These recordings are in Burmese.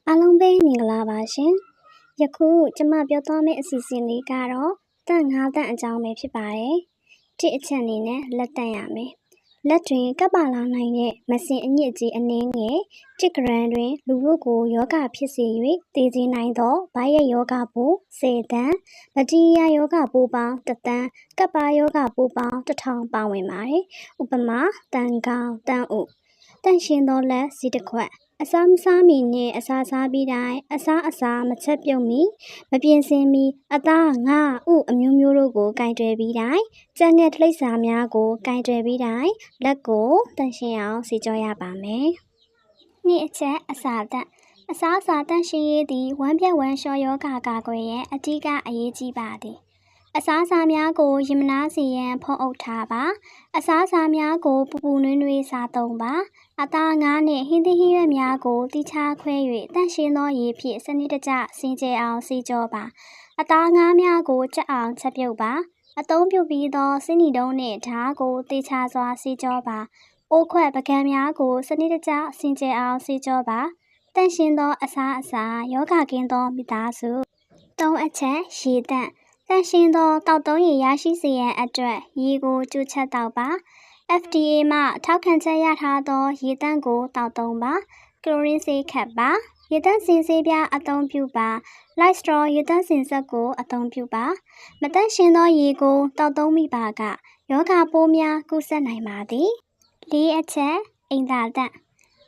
အားလုံးပဲမင်္ဂလာပါရှင်။ယခုကျမပြောသွားမယ့်အစီအစဉ်လေးကတော့တန့်၅တန့်အကြောင်းပဲဖြစ်ပါတယ်။တစ်အချက်အနေနဲ့လက်တန့်ရမယ်။လက်တွင်ကပ်ပါလာနိုင်တဲ့မစင်အညစ်အကြေးအနည်းငယ်တစ်ဂရမ်တွင်လူမှုကိုယောဂဖြစ်စေ၍တည်စေနိုင်သောဗိုင်းရပ်ယောဂပိုး10တန်း၊ဘက်တီးရီးယားယောဂပိုးပေါင်း1တန်း၊ကပ်ပါယောဂပိုးပေါင်း1000ပါဝင်ပါတယ်။ဥပမာတန်ကောင်းတန်ဥတန့်ရှင်းသောလက်စီတစ်ခွက်အစားမစားမီနှင့်အစားစားပြီးတိုင်းအစားမချက်ပြုတ်မီမပြင်ဆင်မီအသားငါဥအမျိုးမျိုးတို့ကိုကင်တွယ်ပြီးတိုင်းကြက်ငယ်ထိတ်စာများကိုကင်တွယ်ပြီးတိုင်းလက်ကိုတန့်ရှင်းအောင်စီကြောရပါမယ်။နှစ်အချက်အစာတန့်အစားအစာတန့်ရှင်းရေးသည်ဝမ်းပြတ်ဝမ်းလျှောယောဂကာကွယ်ရန်အဓိကအရေးကြီးပါသည်။အစားအစာများကိုရင်မနာစေရန်ဖုံးအုပ်ထားပါ။အစားအစာများကိုပူပူနွေးနွေးစားသုံးပါ။အသားငါးနှင့်ဟင်းသီးဟင်းရွက်များကိုတိချခွဲ၍တန့်ရှင်းသောရေဖြင့်စနစ်တကျစင်ကြယ်အောင်စီကြောပါ။အသားငါးများကိုကြက်အောင်ချက်ပြုတ်ပါ။အသုံးပြုပြီးသောစင်းနီတုံးနှင့်ဓားကိုတိချစွာစီကြောပါ။အိုးခွက်ပကံများကိုစနစ်တကျစင်ကြယ်အောင်စီကြောပါ။တန့်ရှင်းသောအစားအစာယောဂကင်းသောမိသားစု3အချက်ရေတန့်တန့်ရှင်းသောတောက်သုံးရေရရှိစေရန်အတွက်ရေကိုကျူးချက်တောက်ပါ FDA မှထောက်ခံချက်ရထားသောရေတန့်ကိုတောက်သုံးပါကလိုရင်းဆေးခတ်ပါရေတန့်စင်ဆေးပြားအသုံးပြုပါလိုက်စထရောရေတန့်စင်ဆက်ကိုအသုံးပြုပါမတန့်ရှင်းသောရေကိုတောက်သုံးမိပါကယောဂပိုးများကူးစက်နိုင်ပါသည်4အချက်အိမ်သာတန့်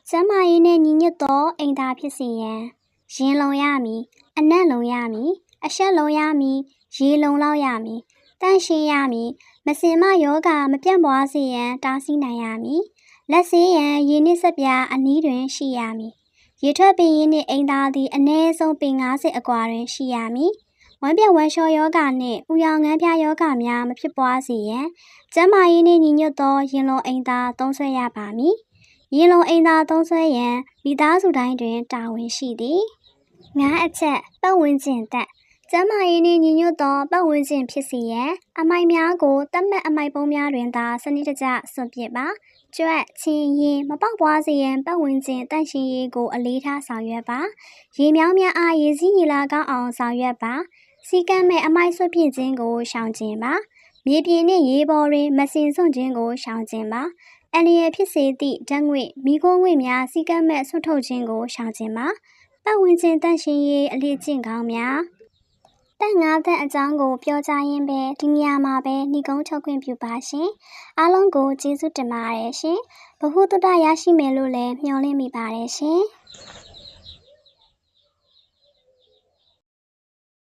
ကျန်းမာရေးနှင့်ညီညွတ်သောအိမ်သာဖြစ်စေရန်ရင်လုံရမည်အနံ့လုံရမည်အရှက်လုံရမည်ရေလုံလောက်ရမည်တန့်ရှင်းရမည်မစင်မယောဂမပြန့်ပွားစေရန်တားဆီးနိုင်ရမည်လက်ဆေးရန်ရေနှင့်စက်ပြားအနီးတွင်ရှိရမည်ရေထွက်ပင်ရင်းနှင့်အိမ်သာသည်အနည်းဆုံးပင်50အကွာတွင်ရှိရမည်ဝမ်းပြတ်ဝမ်းလျှောယောဂနှင့်ဥယောင်ငန်းပြားယောဂများမဖြစ်ပွားစေရန်ကျန်းမာရေးနှင့်ညီညွတ်သောရင်လုံအိမ်သာသုံးစွဲရပါမည်ရင်လုံအိမ်သာသုံးစွဲရန်မိသားစုတိုင်းတွင်တာဝန်ရှိသည်9အချက်ပတ်ဝန်းကျင်တက်ကျန်းမာရေးနှင့်ညီညွတ်သောပတ်ဝန်းကျင်ဖြစ်စေရန်အမိုက်များကိုတတ်မှတ်အမိုက်ပုံးများတွင်သာစနစ်တကျစွန့်ပစ်ပါကြွက်ချင်းရင်မပေါက်ပွားစေရန်ပတ်ဝန်းကျင်တန့်ရှင်းရေးကိုအလေးထားဆောင်ရွက်ပါရေမြောင်းများအားရေစီးရေလာကောင်းအောင်ဆောင်ရွက်ပါစီကမ်းမဲ့အမိုက်ဆွတ်ပစ်ခြင်းကိုရှောင်ကျဉ်ပါမြေပြင်နှင့်ရေပေါ်တွင်မစင်စွန့်ခြင်းကိုရှောင်ကျဉ်ပါအန္တရာယ်ဖြစ်စေသည့်ဓာတ်ငွေ့မီးခိုးငွေ့များစီကမ်းမဲ့ဆွတ်ထုတ်ခြင်းကိုရှောင်ကျဉ်ပါပတ်ဝန်းကျင်တန့်ရှင်းရေးအလေးကျင့်ကောင်းများတန့်၅တန့်အကြောင်းကိုပြောကြားရင်းပဲဒီနေရာမှာပဲနှီးကုန်းချုပ်ခွင့်ပြုပါရှင်အားလုံးကိုကျေးဇူးတင်ပါတယ်ရှင်ဘဟုတုတရရှိမယ်လို့လည်းမျှော်လင့်မိပါတယ်ရှင်